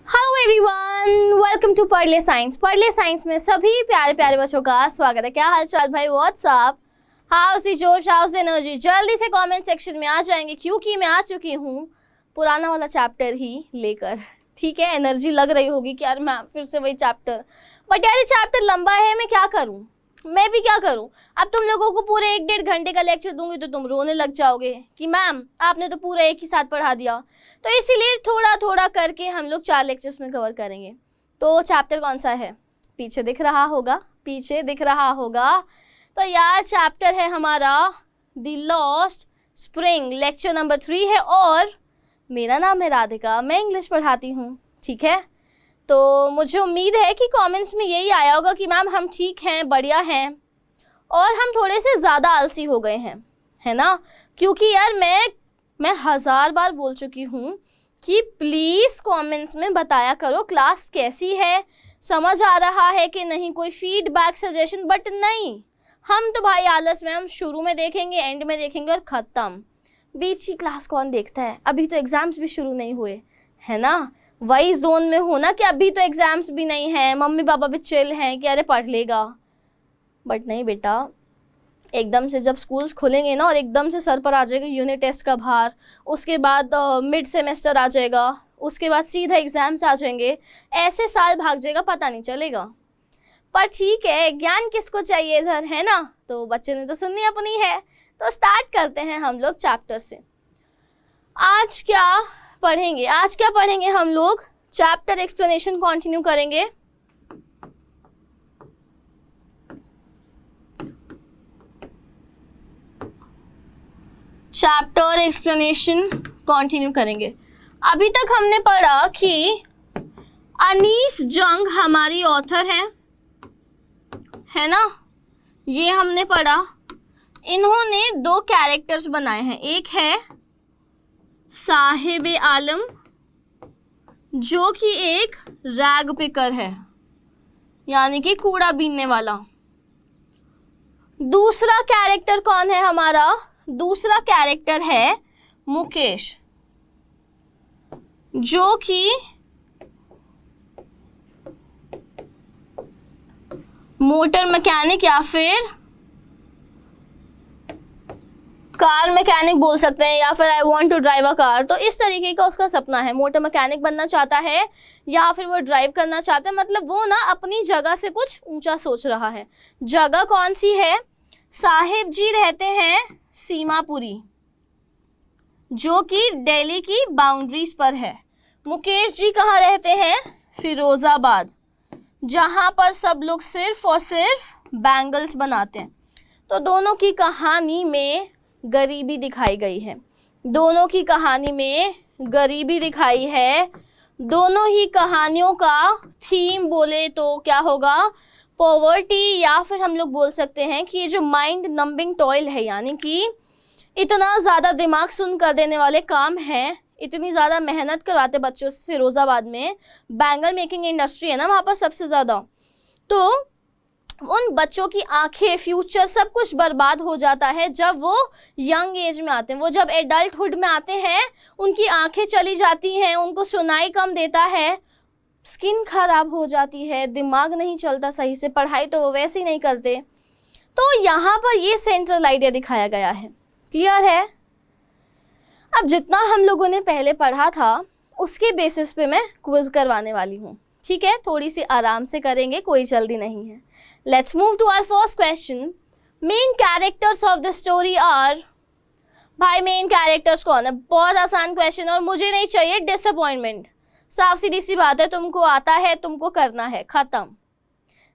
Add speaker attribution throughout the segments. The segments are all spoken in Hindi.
Speaker 1: हेलो एवरीवन, वेलकम टू पढ़ साइंस। पढ़ साइंस में सभी प्यारे प्यारे बच्चों का स्वागत है। क्या हाल चाल भाई? व्हाट्सअप, हाउस दी जोश, हाउस एनर्जी। जल्दी से कमेंट सेक्शन में आ जाएंगे क्योंकि मैं आ चुकी हूँ पुराना वाला चैप्टर ही लेकर। ठीक है, एनर्जी लग रही होगी कि यार मैम फिर से वही चैप्टर, बट यार ये चैप्टर लंबा है, मैं क्या करूँ, मैं भी क्या करूँ। अब तुम लोगों को पूरे 1-1.5 घंटे का लेक्चर दूंगी तो तुम रोने लग जाओगे कि मैम आपने तो पूरा एक ही साथ पढ़ा दिया। तो इसीलिए थोड़ा थोड़ा करके हम लोग 4 लेक्चर्स में कवर करेंगे। तो चैप्टर कौन सा है? पीछे दिख रहा होगा, पीछे दिख रहा होगा। तो यार चैप्टर है हमारा the lost spring, lecture number 3 है। और मेरा नाम है राधिका, मैं इंग्लिश पढ़ाती हूँ। ठीक है, तो मुझे उम्मीद है कि कमेंट्स में यही आया होगा कि मैम हम ठीक हैं, बढ़िया हैं, और हम थोड़े से ज़्यादा आलसी हो गए हैं, है ना। क्योंकि यार मैं 1000 बार बोल चुकी हूँ कि प्लीज़ कमेंट्स में बताया करो क्लास कैसी है, समझ आ रहा है कि नहीं, कोई फीडबैक सजेशन। बट नहीं, हम तो भाई आलस में, हम शुरू में देखेंगे, एंड में देखेंगे और ख़त्म। बीच की क्लास कौन देखता है? अभी तो एग्ज़ाम्स भी शुरू नहीं हुए, है ना। वही जोन में हो ना कि अभी तो एग्ज़ाम्स भी नहीं हैं, मम्मी पापा भी चिल हैं कि अरे पढ़ लेगा। बट नहीं बेटा, एकदम से जब स्कूल्स खुलेंगे ना और एकदम से सर पर आ जाएगा यूनिट टेस्ट का भार, उसके बाद मिड सेमेस्टर आ जाएगा, उसके बाद सीधा एग्ज़ाम्स आ जाएंगे, ऐसे साल भाग जाएगा पता नहीं चलेगा। पर ठीक है, ज्ञान किसको चाहिए इधर, है ना। तो बच्चे ने तो सुननी अपनी है। तो स्टार्ट करते हैं हम लोग चैप्टर से। आज क्या पढ़ेंगे? आज क्या पढ़ेंगे हम लोग? चैप्टर एक्सप्लेनेशन कंटिन्यू करेंगे। चैप्टर एक्सप्लेनेशन कंटिन्यू करेंगे। अभी तक हमने पढ़ा कि अनीस जंग हमारी ऑथर है ना, ये हमने पढ़ा। इन्होंने 2 कैरेक्टर्स बनाए हैं, एक है साहिब आलम जो कि एक रैग पिकर है, यानी कि कूड़ा बीनने वाला। दूसरा कैरेक्टर कौन है हमारा? दूसरा कैरेक्टर है मुकेश, जो कि मोटर मैकेनिक या फिर कार मैकेनिक बोल सकते हैं, या फिर I want to drive a car. तो इस तरीके का उसका सपना है, मोटर मैकेनिक बनना चाहता है या फिर वो ड्राइव करना चाहता है। मतलब वो ना अपनी जगह से कुछ ऊंचा सोच रहा है। जगह कौन सी है? साहिब जी रहते हैं सीमापुरी, जो कि दिल्ली की बाउंड्रीज पर है। मुकेश जी कहाँ रहते हैं? फिरोजाबाद, जहाँ पर सब लोग सिर्फ और सिर्फ बैंगल्स बनाते हैं। तो दोनों की कहानी में गरीबी दिखाई गई है, दोनों की कहानी में गरीबी दिखाई है। दोनों ही कहानियों का थीम बोले तो क्या होगा? पॉवर्टी, या फिर हम लोग बोल सकते हैं कि ये जो माइंड नंबिंग टॉयल है, यानी कि इतना ज़्यादा दिमाग सुन कर देने वाले काम हैं, इतनी ज़्यादा मेहनत करवाते बच्चों से। फिरोज़ाबाद में बैंगल मेकिंग इंडस्ट्री है ना, वहाँ पर सबसे ज़्यादा। तो उन बच्चों की आंखें, फ्यूचर सब कुछ बर्बाद हो जाता है जब वो यंग एज में आते हैं। वो जब एडल्टहुड में आते हैं उनकी आंखें चली जाती हैं, उनको सुनाई कम देता है, स्किन खराब हो जाती है, दिमाग नहीं चलता सही से, पढ़ाई तो वो वैसे ही नहीं करते। तो यहाँ पर ये सेंट्रल आइडिया दिखाया गया है। क्लियर है? अब जितना हम लोगों ने पहले पढ़ा था उसके बेसिस पे मैं क्विज करवाने वाली हूँ। ठीक है, थोड़ी सी आराम से करेंगे, कोई जल्दी नहीं है। Let's move to our first question. Main characters of the story are. भाई मेन कैरेक्टर्स कौन है? बहुत आसान क्वेश्चन, और मुझे नहीं चाहिए डिसअपॉइंटमेंट। साफ सीधी सी बात है, तुमको आता है, तुमको करना है, खत्म।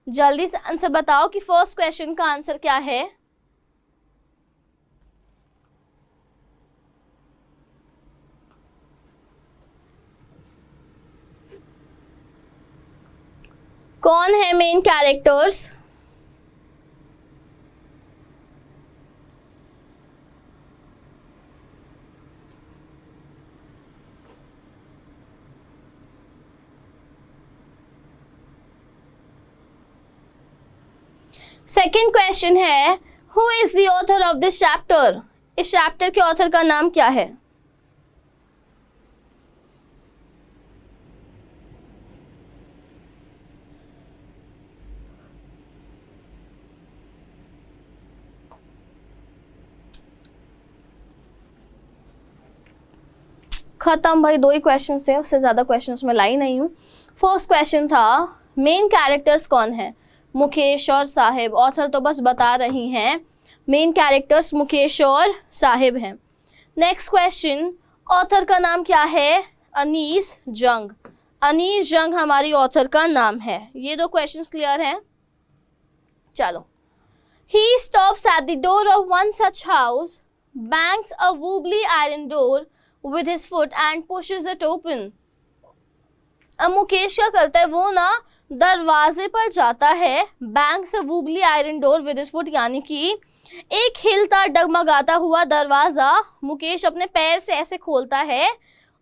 Speaker 1: जल्दी से आंसर बताओ कि फर्स्ट क्वेश्चन का आंसर क्या है। कौन है मेन कैरेक्टर्स? सेकंड क्वेश्चन है, who is the author of this chapter? इस चैप्टर के ऑथर का नाम क्या है? खत्म भाई, 2 ही क्वेश्चन थे, उससे ज़्यादा क्वेश्चंस मैं लाई नहीं हूँ। फर्स्ट क्वेश्चन था मेन कैरेक्टर्स कौन है, मुकेश और साहिब। ऑथर तो बस बता रही हैं, मेन कैरेक्टर्स मुकेश और साहिब हैं। नेक्स्ट क्वेश्चन, ऑथर का नाम क्या है, अनीस जंग। अनीस जंग हमारी ऑथर का नाम है। ये 2 क्वेश्चंस क्लियर हैं। चलो, he stops at the door of one such house, bangs a wobbly iron door with his foot and pushes it open. अब मुकेश क्या करता है, वो ना दरवाजे पर जाता है, bangs a wobbly iron door with his foot, यानी कि एक हिलता डगमगाता हुआ दरवाजा मुकेश अपने पैर से ऐसे खोलता है,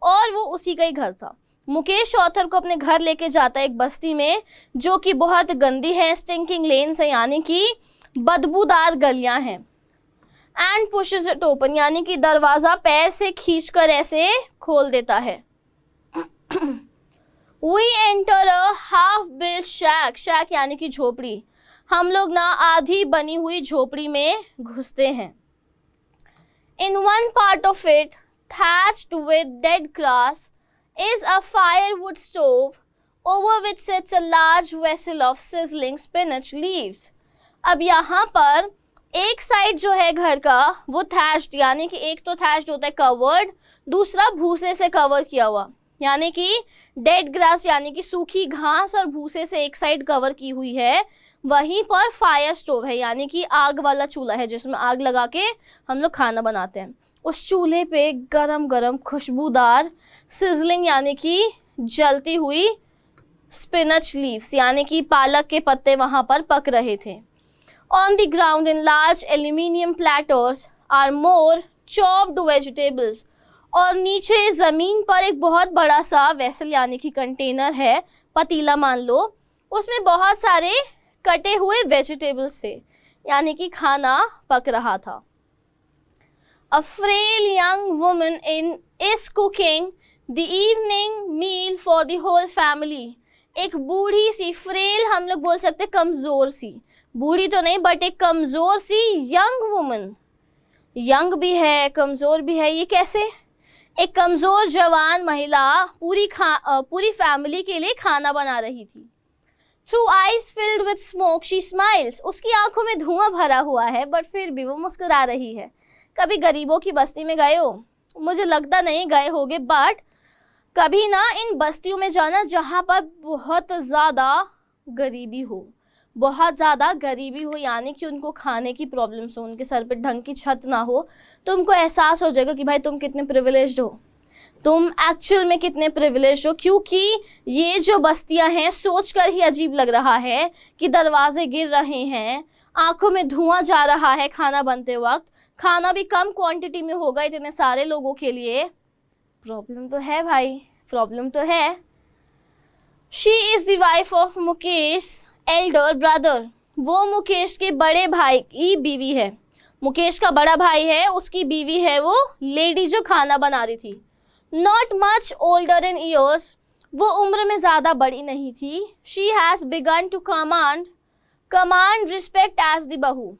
Speaker 1: और वो उसी का ही घर था। मुकेश ऑथर को अपने घर लेके जाता है एक बस्ती में जो कि बहुत गंदी है, स्टिंकिंग लेन्स है, यानी कि बदबूदार गलियां हैं। एंड पुशेस इट ओपन, यानी कि दरवाज़ा पैर से खींचकर ऐसे खोल देता है। We enter a half built shack, shack यानी कि झोपड़ी। हम लोग ना आधी बनी हुई झोपड़ी में घुसते हैं। In one part of it, thatched with dead grass, is a firewood stove, over which sits a large vessel of sizzling spinach leaves. अब यहाँ पर एक साइड जो है घर का वो थैश्ड, यानी कि एक तो थैश्ड होता है कवर्ड, दूसरा भूसे से कवर किया हुआ, यानी कि डेड ग्रास यानी कि सूखी घास और भूसे से एक साइड कवर की हुई है। वहीं पर फायर स्टोव है, यानी कि आग वाला चूल्हा है जिसमें आग लगा के हम लोग खाना बनाते हैं। उस चूल्हे पे गरम गरम खुशबूदार सिजलिंग यानी कि जलती हुई स्पिनच लीव्स यानी कि पालक के पत्ते वहाँ पर पक रहे थे। On the ground in large aluminium platters are more chopped vegetables. और नीचे ज़मीन पर एक बहुत बड़ा सा वेसल यानी कि कंटेनर है, पतीला मान लो, उसमें बहुत सारे कटे हुए वेजिटेबल्स थे, यानी कि खाना पक रहा था। A frail young woman is cooking the evening meal for the whole family. एक बूढ़ी सी, फ्रेल हम लोग बोल सकते कमज़ोर सी, बूढ़ी तो नहीं बट एक कमज़ोर सी यंग वुमन, यंग भी है कमज़ोर भी है, ये कैसे? एक कमज़ोर जवान महिला पूरी फैमिली के लिए खाना बना रही थी। Through eyes filled with smoke she smiles. उसकी आंखों में धुआं भरा हुआ है बट फिर भी वो मुस्कुरा रही है। कभी गरीबों की बस्ती में गए हो? मुझे लगता नहीं गए होगे, बट कभी ना इन बस्तियों में जाना जहाँ पर बहुत ज़्यादा गरीबी हो, बहुत ज़्यादा गरीबी हो, यानी कि उनको खाने की प्रॉब्लम्स हो, उनके सर पे ढंग की छत ना हो, तो उनको एहसास हो जाएगा कि भाई तुम कितने प्रिविलेज्ड हो, तुम एक्चुअल में कितने प्रिविलेज्ड हो। क्योंकि ये जो बस्तियां हैं सोचकर ही अजीब लग रहा है कि दरवाजे गिर रहे हैं, आंखों में धुआं जा रहा है खाना बनते वक्त, खाना भी कम क्वांटिटी में होगा इतने सारे लोगों के लिए। प्रॉब्लम तो है भाई, प्रॉब्लम तो है। She is the wife of Mukesh Elder brother. वो मुकेश के बड़े भाई की बीवी है, मुकेश का बड़ा भाई है, उसकी बीवी है वो लेडी जो खाना बना रही थी। Not much older in years, वो उम्र में ज़्यादा बड़ी नहीं थी। She has begun to command respect as the bahu,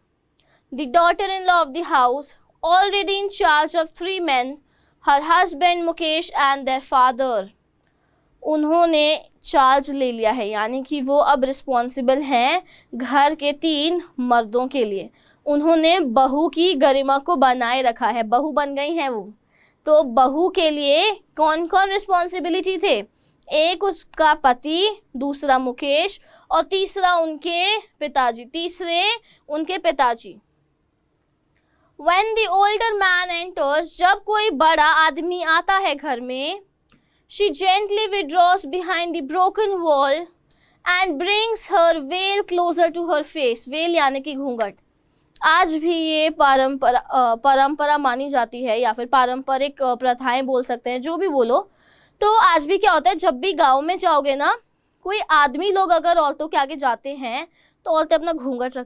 Speaker 1: the daughter in law of the house, already in charge of 3 men, her husband Mukesh and their father. उन्होंने चार्ज ले लिया है, यानी कि वो अब रिस्पॉन्सिबल हैं घर के 3 मर्दों के लिए। उन्होंने बहू की गरिमा को बनाए रखा है, बहू बन गई हैं वो। तो बहू के लिए कौन कौन रिस्पॉन्सिबिलिटी थे? एक उसका पति, दूसरा मुकेश और तीसरा उनके पिताजी। When the older man enters, जब कोई बड़ा आदमी आता है घर में, she gently withdraws behind the broken wall and brings her veil closer to her face. veil यानी कि घूंघट। आज भी ये परंपरा मानी जाती है या फिर पारंपरिक प्रथाएं बोल सकते हैं, जो भी बोलो। तो आज भी क्या होता है, जब भी गांव में जाओगे ना, कोई आदमी लोग अगर औरतों के आगे जाते हैं तो औरतें अपना घूंघट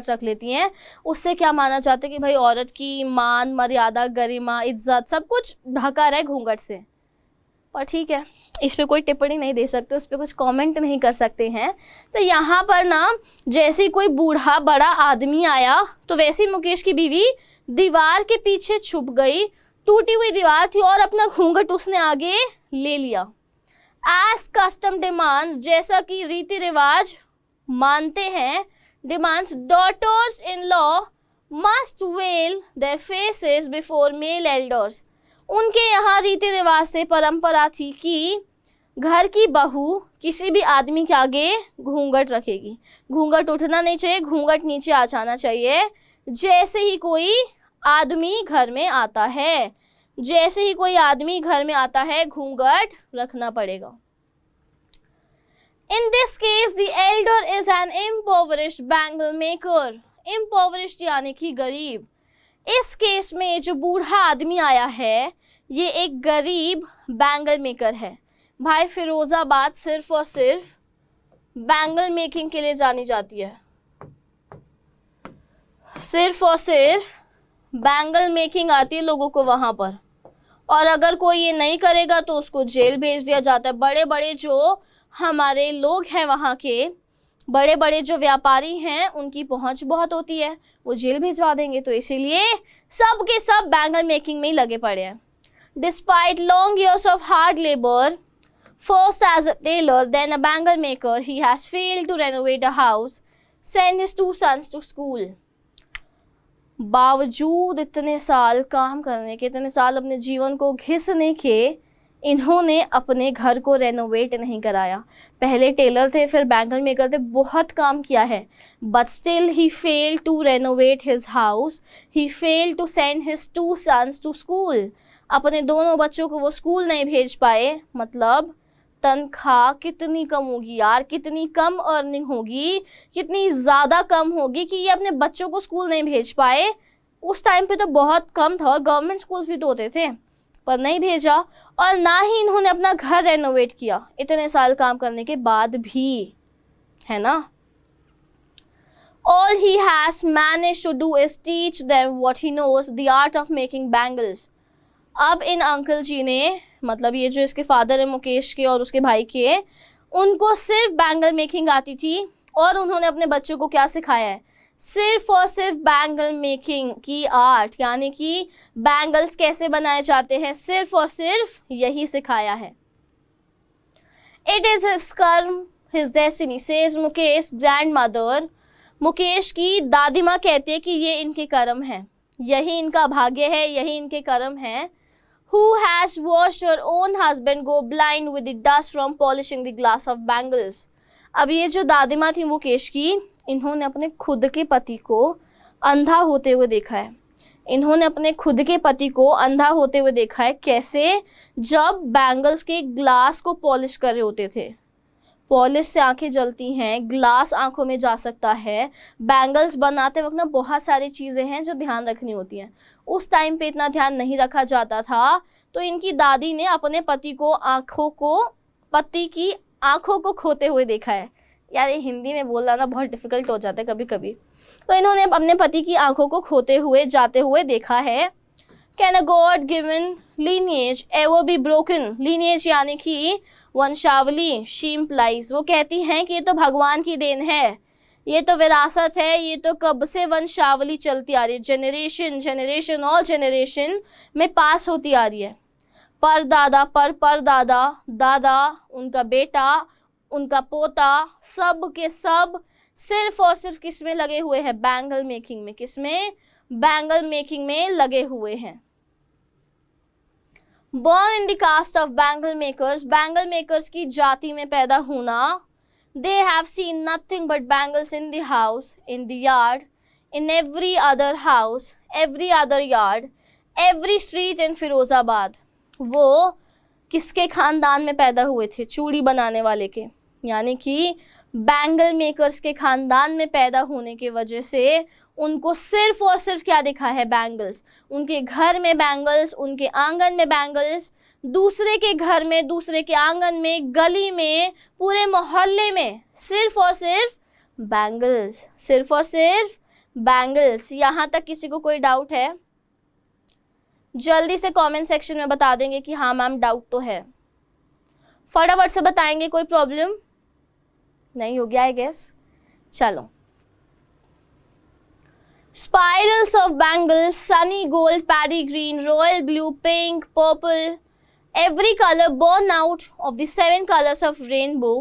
Speaker 1: रख लेती हैं। उससे क्या माना जाता है कि भाई औरत की मान मर्यादा गरिमा इज्जत सब कुछ ढका रहे घूंघट से। पर ठीक है, इस पे कोई टिप्पणी नहीं दे सकते, उस पर कुछ कमेंट नहीं कर सकते हैं। तो यहाँ पर ना जैसे कोई बूढ़ा बड़ा आदमी आया तो वैसे मुकेश की बीवी दीवार के पीछे छुप गई, टूटी हुई दीवार थी और अपना घूंघट उसने आगे ले लिया। एज कस्टम डिमांड्स, जैसा कि रीति रिवाज मानते हैं, demands daughters in law must veil their faces before male elders. उनके यहाँ रीति रिवाज से परंपरा थी कि घर की बहू किसी भी आदमी के आगे घूंघट रखेगी। घूंघट उठना नहीं चाहिए, घूंघट नीचे आ जाना चाहिए। जैसे ही कोई आदमी घर में आता है, जैसे ही कोई आदमी घर में आता है, घूंघट रखना पड़ेगा। In this case, the elder is an impoverished bangle maker. Impoverished यानी कि गरीब। इस केस में जो बूढ़ा आदमी आया है, ये एक गरीब बैंगल मेकर है। भाई फिरोजाबाद सिर्फ और सिर्फ बैंगल मेकिंग के लिए जानी जाती है। सिर्फ और सिर्फ बैंगल मेकिंग आती है लोगों को वहाँ पर, और अगर कोई ये नहीं करेगा तो उसको जेल भेज दिया जाता है। बड़े बड़े जो हमारे लोग हैं वहाँ के, बड़े बड़े जो व्यापारी हैं, उनकी पहुँच बहुत होती है, वो जेल भिजवा देंगे। तो इसीलिए सब के सब बैंगल मेकिंग में ही लगे पड़े हैं। Despite long years of hard labour, first as a tailor, then a bangle maker, he has failed to renovate a house, send his 2 sons to school. बावजूद इतने साल काम करने के, इतने साल अपने जीवन को घिसने के, इन्होंने अपने घर को रेनोवेट नहीं कराया। पहले टेलर थे, फिर बैंगल मेकर थे, बहुत काम किया है, but still he failed to renovate his house, he failed to send his 2 sons to school. अपने दोनों बच्चों को वो स्कूल नहीं भेज पाए। मतलब तनख्वाह कितनी कम होगी यार, कितनी कम अर्निंग होगी, कितनी ज़्यादा कम होगी कि ये अपने बच्चों को स्कूल नहीं भेज पाए। उस टाइम पे तो बहुत कम था, और गवर्नमेंट स्कूल्स भी तो होते थे, पर नहीं भेजा। और ना ही इन्होंने अपना घर रेनोवेट किया इतने साल काम करने के बाद भी, है ना। All he has managed to do is teach them what he knows, the art of making bangles. अब इन अंकल जी ने, मतलब ये जो इसके फादर है मुकेश के और उसके भाई के, उनको सिर्फ बैंगल मेकिंग आती थी, और उन्होंने अपने बच्चों को क्या सिखाया है? सिर्फ और सिर्फ बैंगल मेकिंग की आर्ट, यानी कि बैंगल्स कैसे बनाए जाते हैं, सिर्फ और सिर्फ यही सिखाया है। इट इज़ हिज कर्म, his destiny, says Mukesh grandmother. Mukesh की दादी माँ कहती है कि ये इनके कर्म है, यही इनका भाग्य है, यही इनके कर्म है। Who has watched her own husband go blind with the dust from polishing the glass of bangles. अब ये जो दादी माँ थी मुकेश की, इन्होंने अपने खुद के पति को अंधा होते हुए देखा है। इन्होंने अपने खुद के पति को अंधा होते हुए देखा है। कैसे? जब बैंगल्स के ग्लास को पॉलिश कर रहे होते थे। पॉलिश से आंखें जलती हैं, ग्लास आंखों में जा सकता है। बैंगल्स बनाते वक्त ना बहुत सारी चीज़ें हैं जो ध्यान रखनी होती हैं। उस टाइम पे इतना ध्यान नहीं रखा जाता था, तो इनकी दादी ने अपने पति की आंखों को खोते हुए देखा है। यार ये हिंदी में बोलना ना बहुत डिफ़िकल्ट हो जाता है कभी कभी। तो इन्होंने अपने पति की आंखों को खोते हुए जाते हुए देखा है। Can a God given lineage ever be broken? Lineage यानी कि वंशावली। शी इम्प्लाइज, वो कहती हैं कि ये तो भगवान की देन है, ये तो विरासत है, ये तो कब से वंशावली चलती आ रही है, जनरेशन और जनरेशन में पास होती आ रही है। परदादा, परदादा, दादा, उनका बेटा, उनका पोता, सब के सब सिर्फ और सिर्फ किस में लगे हुए हैं? बैंगल मेकिंग में। किस में? बैंगल मेकिंग में लगे हुए हैं। Born in the caste of bangle makers, bangle makers की जाति में पैदा होना। They have seen nothing but bangles in the house, in the yard, in every other house, every other yard, every street in Firozabad. वो किसके खानदान में पैदा हुए थे? चूड़ी बनाने वाले के, यानी कि बैंगल मेकर्स के खानदान में पैदा होने की वजह से उनको सिर्फ और सिर्फ क्या दिखा है? बैंगल्स। उनके घर में बैंगल्स, उनके आंगन में बैंगल्स, दूसरे के घर में, दूसरे के आंगन में, गली में, पूरे मोहल्ले में सिर्फ और सिर्फ बैंगल्स, सिर्फ और सिर्फ बैंगल्स। यहाँ तक किसी को कोई डाउट है? जल्दी से कमेंट सेक्शन में बता देंगे कि हाँ मैम डाउट तो है। फटाफट से बताएंगे। कोई प्रॉब्लम नहीं हो गया आई गेस। चलो Spirals of bangles, sunny gold, paddy green, royal blue, pink, purple, every color born out of the 7 colors of rainbow.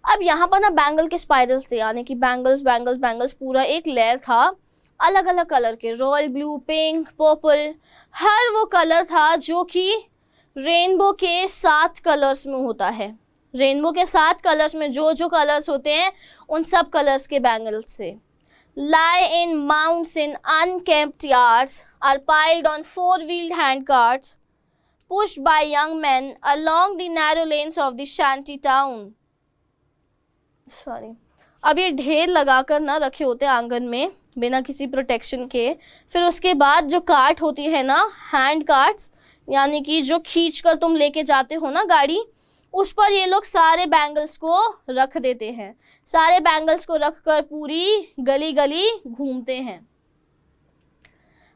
Speaker 1: अब यहाँ पर ना बैंगल के स्पाइरल्स थे, यानी कि बैंगल्स बैंगल्स बैंगल्स पूरा एक लेयर था अलग अलग कलर के, रॉयल ब्लू, पिंक, पर्पल, हर वो कलर था जो कि रेनबो के 7 कलर्स में होता है। रेनबो के 7 कलर्स में जो जो कलर्स होते हैं उन सब कलर्स के बैंगल्स थे। lie in mounds in unkempt yards, are piled on 4-wheeled handcarts, pushed by young men along the narrow lanes of the shanty town. Sorry, अब ये ढेर लगाकर ना रखे होते हैं आंगन में बिना किसी प्रोटेक्शन के। फिर उसके बाद जो कार्ट होती है ना, हैंड कार्ट्स, यानी कि जो खींच कर तुम लेके जाते हो ना गाड़ी, उस पर ये लोग सारे बैंगल्स को रख देते हैं। सारे बैंगल्स को रख कर पूरी गली गली घूमते हैं।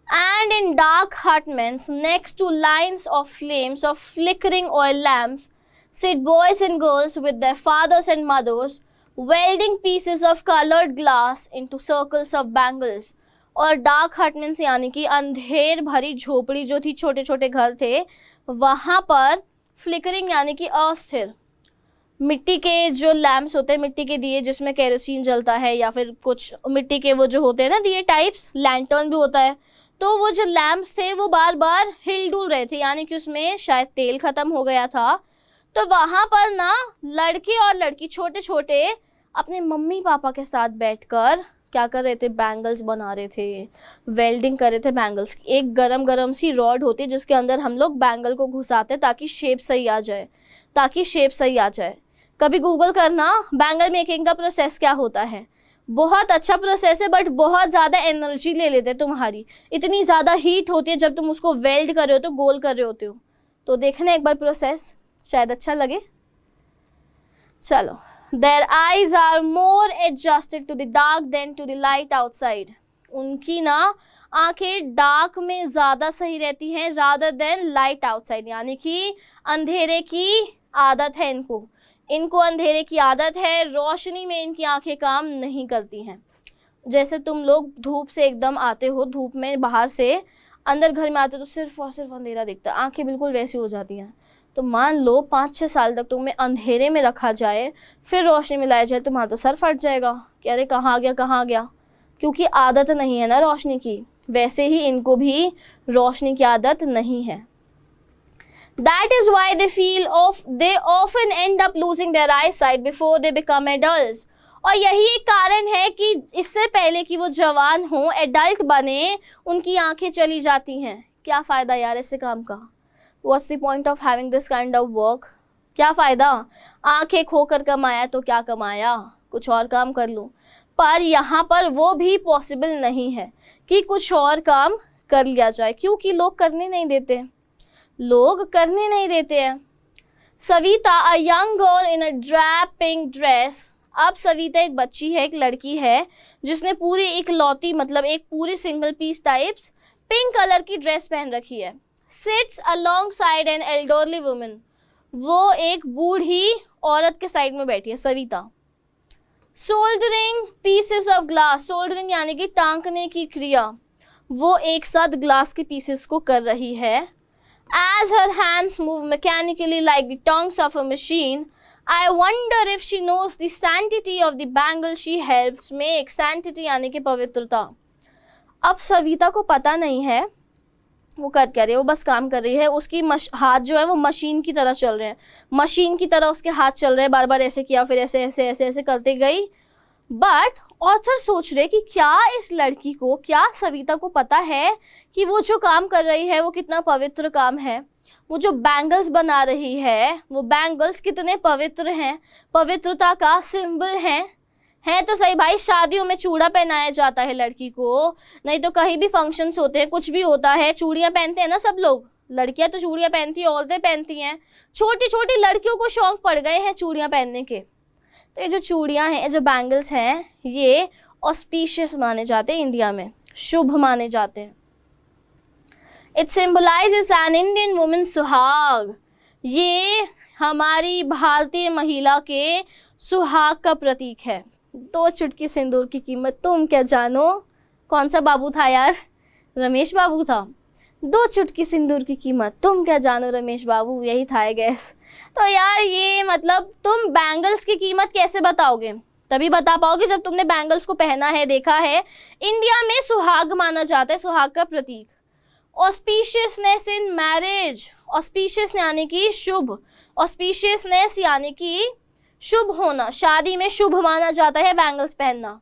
Speaker 1: And in dark hutments next to lines of flames of flickering oil lamps sit boys and girls with their fathers and mothers, welding pieces of colored glass into circles of bangles. और डार्क हटमेंट्स यानी कि अंधेर भरी झोपड़ी जो थी, छोटे छोटे घर थे, वहाँ पर फ्लिकरिंग यानी कि अस्थिर मिट्टी के जो लैम्प्स होते हैं, मिट्टी के दिए जिसमें केरोसिन जलता है, या फिर कुछ मिट्टी के वो जो होते हैं ना दिए टाइप्स, लैंटर्न भी होता है, तो वो जो लैम्प्स थे वो बार बार हिल डुल रहे थे, यानी कि उसमें शायद तेल ख़त्म हो गया था। तो वहाँ पर ना लड़के और लड़की छोटे छोटे अपने मम्मी पापा के साथ बैठकर क्या कर रहे थे, बैंगल्स बना रहे थे, वेल्डिंग कर रहे थे बैंगल्स की। एक गरम गरम सी रॉड होती है जिसके अंदर हम लोग बैंगल को घुसाते ताकि शेप सही आ जाए, कभी गूगल करना बैंगल मेकिंग का प्रोसेस क्या होता है। बहुत अच्छा प्रोसेस है, बट बहुत ज़्यादा एनर्जी ले लेते हैं तुम्हारी, इतनी ज़्यादा हीट होती है जब तुम उसको वेल्ड कर रहे होते हो, गोल कर रहे होते हो। तो देखना एक बार प्रोसेस, शायद अच्छा लगे। चलो, their eyes are more adjusted to the dark than to the light outside. उनकी ना आंखें डार्क में ज़्यादा सही रहती हैं rather than light outside, यानी कि अंधेरे की आदत है इनको अंधेरे की आदत है, रोशनी में इनकी आंखें काम नहीं करती हैं। जैसे तुम लोग धूप से एकदम आते हो, धूप में बाहर से अंदर घर में आते हो तो सिर्फ और सिर्फ अंधेरा दिखता है, आंखें बिल्कुल वैसी हो जाती हैं। तो मान लो 5-6 साल तक तुम्हें अंधेरे में रखा जाए, फिर रोशनी में लाया जाए, तुम्हारा तो सर फट जाएगा कि अरे कहाँ आ गया, क्योंकि आदत नहीं है ना रोशनी की। वैसे ही इनको भी रोशनी की आदत नहीं है। That is why they often end up losing their eyesight before they become adults. और यही एक कारण है कि इससे पहले कि वो जवान हो, एडल्ट बने, उनकी आंखें चली जाती हैं। क्या फ़ायदा यार ऐसे काम का? What's the point of having this kind of work? क्या फ़ायदा? आंखें खोकर कमाया तो क्या कमाया, कुछ और काम कर लूँ। पर यहाँ पर वो भी पॉसिबल नहीं है कि कुछ और काम कर लिया जाए, क्योंकि लोग करने नहीं देते हैं। Savita, a young girl in a drab pink dress. अब सविता एक बच्ची है, एक लड़की है जिसने पूरी इकलौती मतलब एक पूरी single piece types pink colour की ड्रेस पहन रखी है। Sits alongside an elderly woman. वो एक बूढ़ी औरत के साइड में बैठी है Savita. Soldering pieces of glass. Soldering यानी कि टांकने की क्रिया, वो एक साथ ग्लास के पीसेस को कर रही है। As her hands move mechanically like the tongues of a machine, I wonder if she knows the sanctity of the bangle she helps make. Sanctity यानी कि पवित्रता। अब सविता को पता नहीं है वो कर क्या रही है, वो बस काम कर रही है। उसकी हाथ जो है वो मशीन की तरह चल रहे हैं, मशीन की तरह उसके हाथ चल रहे हैं, बार बार ऐसे किया, फिर ऐसे ऐसे ऐसे ऐसे करते गई। बट ऑथर सोच रहे कि क्या इस लड़की को, क्या सविता को पता है कि वो जो काम कर रही है वो कितना पवित्र काम है। वो जो बैंगल्स बना रही है, वो बैंगल्स कितने पवित्र हैं, पवित्रता का सिंबल हैं तो सही भाई। शादियों में चूड़ा पहनाया जाता है लड़की को, नहीं तो कहीं भी फंक्शंस होते हैं, कुछ भी होता है, चूड़ियाँ पहनते हैं ना सब लोग। लड़कियाँ तो चूड़ियाँ पहनती हैं, औरतें पहनती हैं, छोटी छोटी लड़कियों को शौक पड़ गए हैं चूड़ियाँ पहनने के। तो ये जो चूड़ियाँ हैं, जो बैंगल्स हैं, ये ऑस्पिशियस माने जाते हैं, इंडिया में शुभ माने जाते हैं। It symbolises an Indian women सुहाग। ये हमारी भारतीय महिला के सुहाग का प्रतीक है। 2 चुटकी सिंदूर की कीमत तुम क्या जानो। कौन सा बाबू था यार? रमेश बाबू था। 2 चुटकी सिंदूर की कीमत तुम क्या जानो रमेश बाबू, यही था गैस। तो यार ये मतलब तुम बैंगल्स की कीमत कैसे बताओगे? तभी बता पाओगे जब तुमने बैंगल्स को पहना है, देखा है। इंडिया में सुहाग माना जाता है, सुहाग का प्रतीक। ऑस्पिशियसनेस इन मैरिज, ऑस्पिशियस यानी कि शुभ, ऑस्पिशियसनेस यानी कि शुभ होना, शादी में शुभ माना जाता है बैंगल्स पहनना।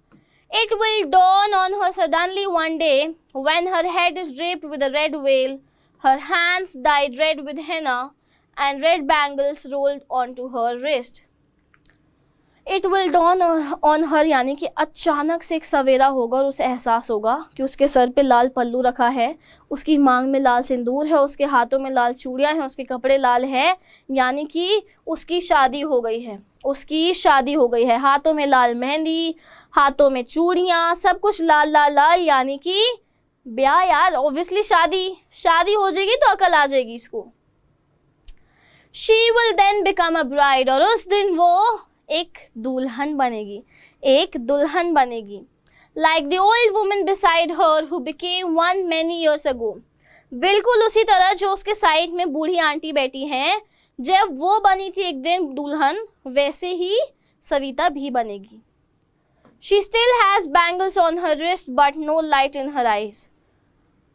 Speaker 1: It will dawn on her suddenly one day when her head is draped with a red veil, her hands dyed red with henna, and red bangles rolled onto her wrist. It will dawn on her यानी कि अचानक से एक सवेरा होगा और उसे एहसास होगा कि उसके सर पे लाल पल्लू रखा है, उसकी मांग में लाल सिंदूर है, उसके हाथों में लाल चूड़ियाँ हैं, उसके कपड़े लाल हैं, यानी कि उसकी शादी हो गई है, उसकी शादी हो गई है। हाथों में लाल मेहंदी, हाथों में चूड़ियाँ, सब कुछ लाल लाल लाल, यानी कि ब्याह यार, ऑब्वियसली शादी हो जाएगी तो अकल आ जाएगी इसको। She will then become a bride, और उस दिन वो एक दुल्हन बनेगी, एक दुल्हन बनेगी। Like the old woman beside her who became one many years ago, बिल्कुल उसी तरह जो उसके साइड में बूढ़ी आंटी बैठी हैं, जब वो बनी थी एक दिन दुल्हन, वैसे ही सविता भी बनेगी। She still has bangles on her wrist but no light in her eyes.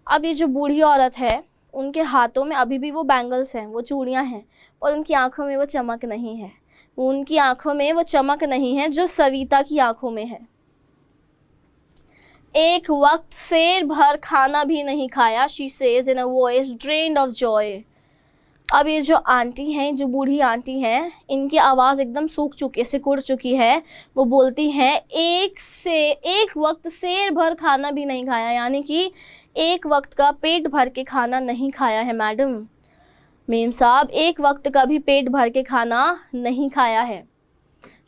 Speaker 1: अब ये जो बूढ़ी औरत है, उनके हाथों में अभी भी वो बैंगल्स हैं, वो चूड़ियाँ हैं, और उनकी आंखों में वो चमक नहीं है, उनकी आंखों में वो चमक नहीं है जो सविता की आंखों में है। एक वक्त शेर भर खाना भी नहीं खाया, she says in a voice drained of joy. अब ये जो आंटी हैं, जो बूढ़ी आंटी हैं, इनकी आवाज़ एकदम सूख चुकी है, सिकुड़ चुकी है। वो बोलती हैं एक वक्त शेर भर खाना भी नहीं खाया, यानी कि एक वक्त का पेट भर के खाना नहीं खाया है मैडम, मेम साहब, एक वक्त का भी पेट भर के खाना नहीं खाया है।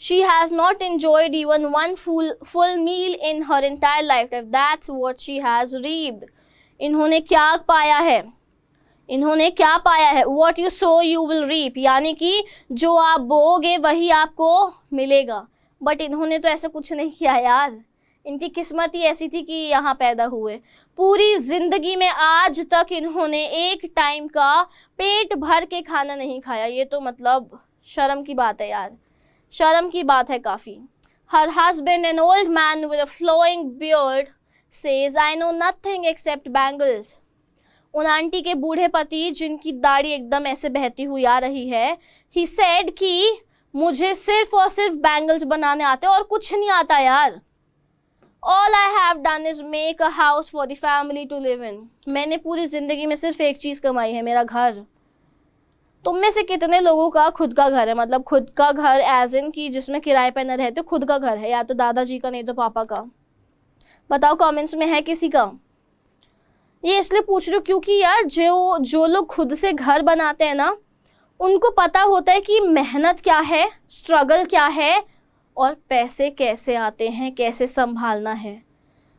Speaker 1: She has not enjoyed even one full meal in her entire lifetime. That's what she has reaped. इन्होंने क्या पाया है? इन्होंने क्या पाया है? What you sow you will reap, यानी कि जो आप बोओगे वही आपको मिलेगा। बट इन्होंने तो ऐसा कुछ नहीं किया यार, इनकी किस्मत ही ऐसी थी कि यहाँ पैदा हुए। पूरी ज़िंदगी में आज तक इन्होंने एक टाइम का पेट भर के खाना नहीं खाया। ये तो मतलब शर्म की बात है यार, शर्म की बात है काफ़ी। Her husband, an old man with a flowing beard, says, I know nothing except bangles. उन आंटी के बूढ़े पति, जिनकी दाढ़ी एकदम ऐसे बहती हुई आ रही है, he said कि मुझे सिर्फ और सिर्फ बैंगल्स बनाने आते और कुछ नहीं आता यार। All I have done is make a house for the family to live in. मैंने पूरी ज़िंदगी में सिर्फ एक चीज़ कमाई है, मेरा घर। तुम में से कितने लोगों का खुद का घर है? मतलब खुद का घर एज इन कि जिसमें किराए पर न रहते, खुद का घर है, या तो दादाजी का नहीं तो पापा का। बताओ कमेंट्स में है किसी का? ये इसलिए पूछ रही हूँ क्योंकि यार जो लोग खुद से घर बनाते हैं ना, उनको पता होता है कि मेहनत क्या है, स्ट्रगल क्या है, और पैसे कैसे आते हैं, कैसे संभालना है।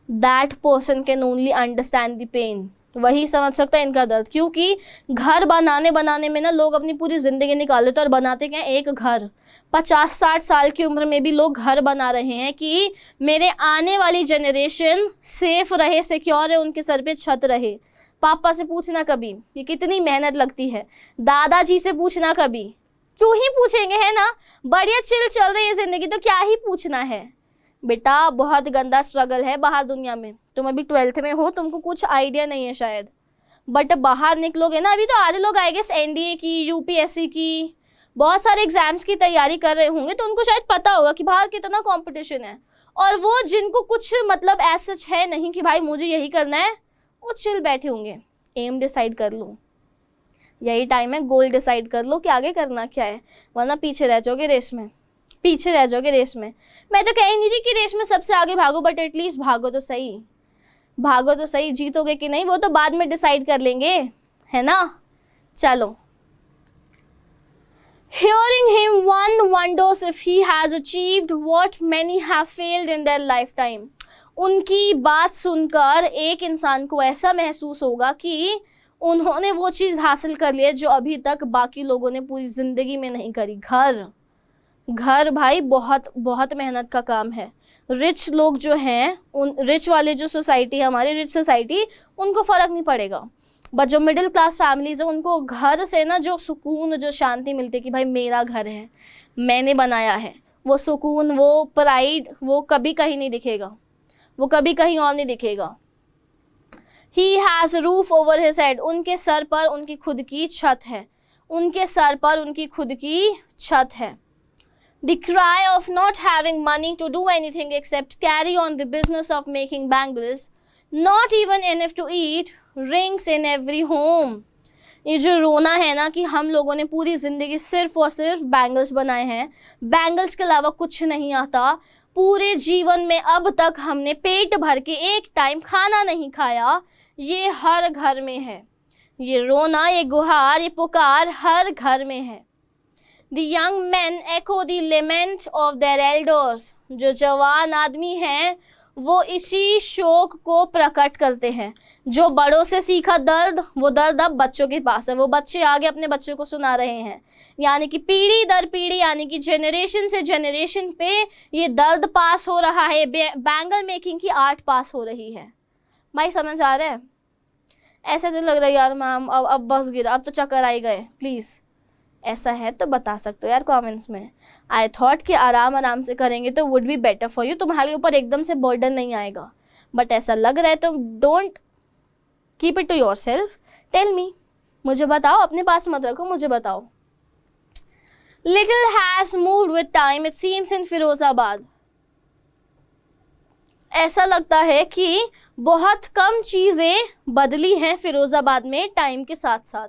Speaker 1: That person can only understand the pain, वही समझ सकता है इनका दर्द। क्योंकि घर बनाने में ना लोग अपनी पूरी ज़िंदगी निकाल देते हैं, और बनाते क्या, एक घर। 50-60 साल की उम्र में भी लोग घर बना रहे हैं कि मेरे आने वाली जनरेशन सेफ रहे, सिक्योर है, उनके सर पे छत रहे। पापा से पूछना कभी कि कितनी मेहनत लगती है, दादाजी से पूछना कभी, क्यों ही पूछेंगे, है ना? बढ़िया चिल चल रही है ज़िंदगी, तो क्या ही पूछना है। बेटा बहुत गंदा स्ट्रगल है बाहर दुनिया में। तुम अभी 12th में हो, तुमको कुछ आइडिया नहीं है शायद, बट बाहर निकलोगे ना, अभी तो आधे लोग आई गेस एनडीए की, यूपीएससी की, बहुत सारे एग्जाम्स की तैयारी कर रहे होंगे, तो उनको शायद पता होगा कि बाहर कितना कंपटीशन है। और वो जिनको कुछ मतलब ऐसा है नहीं कि भाई मुझे यही करना है, वो चिल बैठे होंगे। एम डिसाइड कर लो, यही टाइम है, गोल डिसाइड कर लो कि आगे करना क्या है, वरना पीछे रह जाओगे रेस में, पीछे रह जाओगे रेस में। मैं तो कह ही नहीं रही कि रेस में सबसे आगे भागो, बट एटलीस्ट भागो तो सही, भागो तो सही। जीतोगे कि नहीं वो तो बाद में डिसाइड कर लेंगे, है ना? चलो। Hearing him, one wonders if he has achieved what many have failed in their lifetime. उनकी बात सुनकर एक इंसान को ऐसा महसूस होगा कि उन्होंने वो चीज़ हासिल कर ली है जो अभी तक बाकी लोगों ने पूरी ज़िंदगी में नहीं करी। घर, घर भाई बहुत बहुत मेहनत का काम है। रिच लोग जो हैं, उन रिच वाले जो सोसाइटी है हमारी, रिच सोसाइटी, उनको फ़र्क नहीं पड़ेगा। बट जो मिडिल क्लास फैमिलीज़ है, उनको घर से ना जो सुकून, जो शांति मिलती है कि भाई मेरा घर है, मैंने बनाया है, वो सुकून, वो प्राइड, वो कभी कहीं नहीं दिखेगा, वो कभी कहीं और नहीं दिखेगा। He has roof over his head, उनके सर पर उनकी खुद की छत है, उनके सर पर उनकी खुद की छत है। The cry of not having money to do anything except carry on the business of making bangles, not even enough to eat, rings in every home. ये जो रोना है ना कि हम लोगों ने पूरी ज़िंदगी सिर्फ और सिर्फ बैंगल्स बनाए हैं, बैंगल्स के अलावा कुछ नहीं आता, पूरे जीवन में अब तक हमने पेट भर के एक टाइम खाना नहीं खाया, ये हर घर में है। ये रोना, ये गुहार, ये पुकार हर घर में है। The young men echo the lament of their elders. जो जवान आदमी हैं वो इसी शोक को प्रकट करते हैं। जो बड़ों से सीखा दर्द, वो दर्द अब बच्चों के पास है, वो बच्चे आगे अपने बच्चों को सुना रहे हैं। यानी कि पीढ़ी दर पीढ़ी, यानी कि जनरेशन से जनरेशन पे ये दर्द पास हो रहा है, बैंगल मेकिंग की आर्ट पास हो रही है। भाई समझ आ रहा है? ऐसे तो लग रहा है यार मैम अब बस गिरा, अब तो चक्कर आई गए। प्लीज़ ऐसा है तो बता सकते हो यार कमेंट्स में। आई थॉट कि आराम आराम से करेंगे तो would be better for you, तुम्हारे ऊपर एकदम से बर्डन नहीं आएगा। बट ऐसा लग रहा है तो don't keep it to yourself, tell me, मुझे बताओ, अपने पास मत रखो, मुझे बताओ। Little has moved with time it seems in Firozabad. ऐसा लगता है कि बहुत कम चीज़ें बदली हैं फिरोज़ाबाद में टाइम के साथ साथ।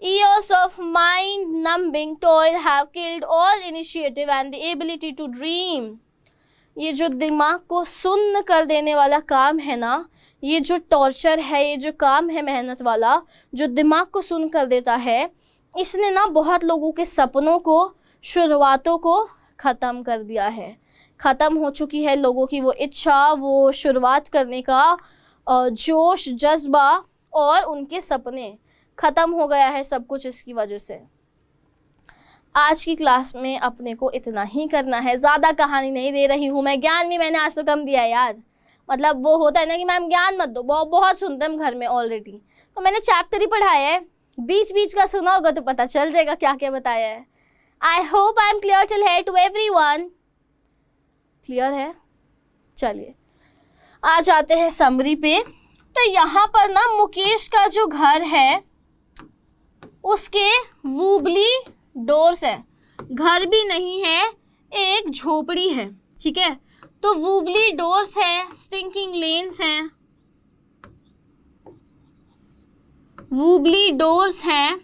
Speaker 1: Years of mind-numbing toil have killed all initiative and the ability to dream. ये जो दिमाग को सुन्न कर देने वाला काम है ना, ये जो टॉर्चर है, ये जो काम है मेहनत वाला, जो दिमाग को सुन्न कर देता है, इसने ना बहुत लोगों के सपनों को, शुरुआतों को ख़त्म कर दिया है। ख़त्म हो चुकी है लोगों की वो इच्छा, वो शुरुआत करने का जोश, जज्बा और उनके सपने। ख़त्म हो गया है सब कुछ इसकी वजह से। आज की क्लास में अपने को इतना ही करना है, ज़्यादा कहानी नहीं दे रही हूँ मैं। ज्ञान भी मैंने आज तो कम दिया है यार, मतलब वो होता है ना कि मैम ज्ञान मत दो, बहुत सुनते हम घर में ऑलरेडी, तो मैंने चैप्टर ही पढ़ाया है, बीच बीच का सुना होगा तो पता चल जाएगा क्या क्या बताया है। I hope I am clear till here to everyone. Clear है? चलिए आ जाते हैं समरी पे। तो यहाँ पर ना मुकेश का जो घर है उसके वूबली डोर्स है, घर भी नहीं है, एक झोपड़ी है, ठीक है। तो वूबली डोर्स है, स्टिंकिंग लेन्स हैं, वूबली डोर्स हैं,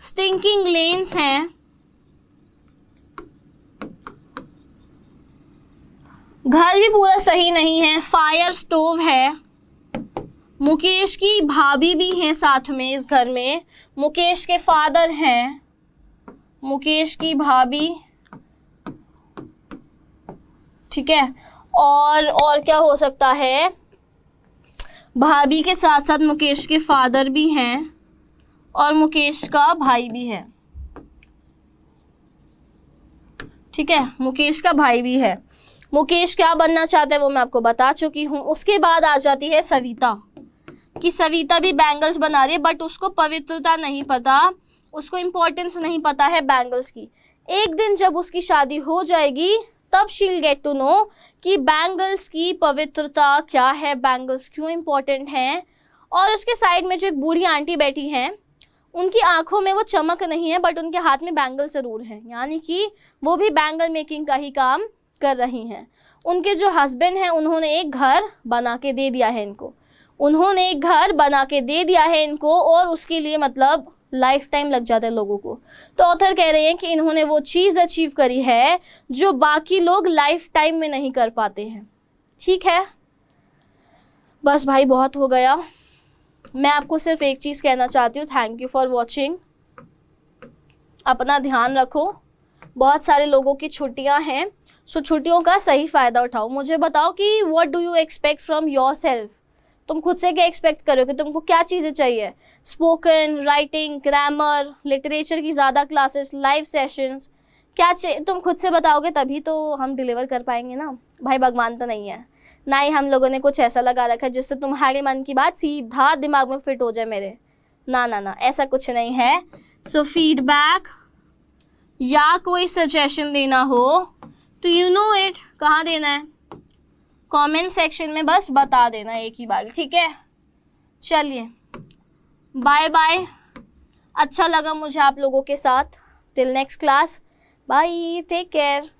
Speaker 1: स्टिंकिंग लेन्स हैं, घर भी पूरा सही नहीं है, फायर स्टोव है, मुकेश की भाभी भी हैं साथ में इस घर में, मुकेश के फादर हैं, मुकेश की भाभी, ठीक है। और क्या हो सकता है, भाभी के साथ साथ मुकेश के फादर भी हैं और मुकेश का भाई भी है, ठीक है, मुकेश का भाई भी है। मुकेश क्या बनना चाहता है वो मैं आपको बता चुकी हूँ। उसके बाद आ जाती है सविता, कि सविता भी बैंगल्स बना रही है, बट उसको पवित्रता नहीं पता, उसको इम्पोर्टेंस नहीं पता है बैंगल्स की। एक दिन जब उसकी शादी हो जाएगी तब शील गेट टू नो कि बैंगल्स की पवित्रता क्या है, बैंगल्स क्यों इम्पोर्टेंट हैं। और उसके साइड में जो एक बूढ़ी आंटी बैठी हैं, उनकी आंखों में वो चमक नहीं है बट उनके हाथ में बैंगल ज़रूर है, यानी कि वो भी बैंगल मेकिंग का ही काम कर रही हैं। उनके जो हस्बैंड हैं उन्होंने एक घर बना के दे दिया है इनको, उन्होंने एक घर बना के दे दिया है इनको, और उसके लिए मतलब लाइफ टाइम लग जाता है लोगों को। तो ऑथर कह रहे हैं कि इन्होंने वो चीज़ अचीव करी है जो बाकी लोग लाइफ टाइम में नहीं कर पाते हैं, ठीक है। बस भाई बहुत हो गया, मैं आपको सिर्फ एक चीज़ कहना चाहती हूँ, थैंक यू फॉर वॉचिंग। अपना ध्यान रखो, बहुत सारे लोगों की छुट्टियां हैं, सो छुट्टियों का सही फ़ायदा उठाओ। मुझे बताओ कि what do you expect from your self, तुम खुद से क्या एक्सपेक्ट करोगे, तुमको क्या चीज़ें चाहिए। स्पोकन, राइटिंग, ग्रामर, लिटरेचर की ज़्यादा क्लासेस, लाइव सेशंस, क्या चाहिए तुम खुद से बताओगे तभी तो हम डिलीवर कर पाएंगे ना। भाई भगवान तो नहीं है, ना ही हम लोगों ने कुछ ऐसा लगा रखा है जिससे तुम्हारे मन की बात सीधा दिमाग में फिट हो जाए मेरे। ना ना ना, ऐसा कुछ नहीं है। सो फीडबैक या कोई सजेशन देना हो तो यू नो इट, कहाँ देना है, कमेंट सेक्शन में बस बता देना एक ही बार, ठीक है। चलिए बाय बाय, अच्छा लगा मुझे आप लोगों के साथ। Till next class, bye, take care.